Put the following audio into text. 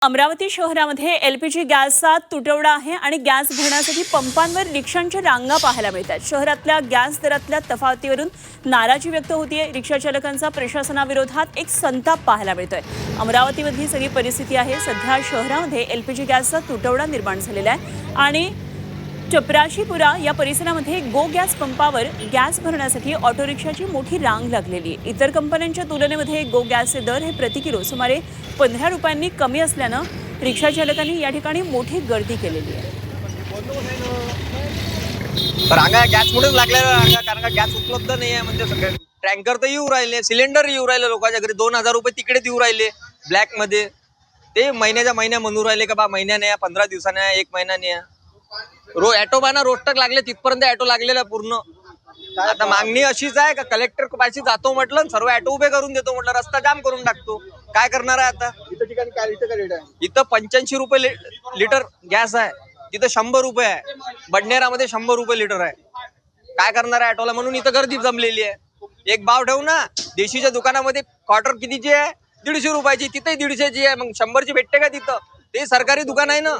अमरावती शहरामध्ये एलपीजी गॅसचा तुटवडा आहे आणि गॅस भरण्यासाठी पंपांवर रिक्षांच्या रांगा पाहायला मिळतात। शहरातल्या गॅस दरातल्या तफावतीवरून नाराजी व्यक्त होतीये। रिक्षा चालकांचा प्रशासनाविरोधात एक संताप पाहायला मिळतोय। अमरावतीमधली सगळी परिस्थिती आहे। सध्या शहरामध्ये एलपीजी गॅसचा तुटवडा निर्माण झालेला आहे आणि चपराशीपुरा या परिसरामध्ये गो गॅस पंपावर गॅस भरण्यासाठी ऑटो रिक्षाची मोठी रांग लागलेली आहे। इतर कंपन्यांच्या तुलनेमध्ये गो गॅसचे दर हे प्रति किलो सुमारे 15 रुपयांनी कमी असल्यानं रिक्षा चालकांनी या ठिकाणी मोठी गर्दी केलेली आहे। रांगा गॅसमुळेच लागलेल्या रांगा, कारण का गॅस उपलब्ध नाही आहे। म्हणजे सगळे टँकर तर येऊ राहिले, सिलेंडर येऊ राहिले, लोकांच्या घरी 2000 रुपये तिकडे देऊ राहिले ब्लॅक मध्ये। ते महिन्याच्या महिन्या म्हणून राहिले का बा महिन्याने 15 दिवसाने 1 महिन्याने ॲटो बाना रोस्टक लागले, तिथपर्यंत ॲटो लागलेला पूर्ण। आता मागणी अशीच आहे का कलेक्टर पाशी जातो म्हटलं, सर्व ॲटो उभे करून देतो म्हटलं, रस्ता जाम करून टाकतो। काय करणार आहे आता? इथं ठिकाणी काय लिटर रेट आहे? इथं 85 रुपये लिटर गॅस आहे, तिथं 100 रुपये आहे, बडनेरामध्ये 100 रुपये लिटर आहे। काय करणार आहे ॲटोला? म्हणून इथं गर्दी जमलेली आहे। एक भाव ठेवू ना, देशीच्या दुकानामध्ये क्वार्टर कितीची आहे? 150 रुपयाची, तिथे 150ची आहे, मग 100ची भेटते का तिथं? ते सरकारी दुकान आहे ना।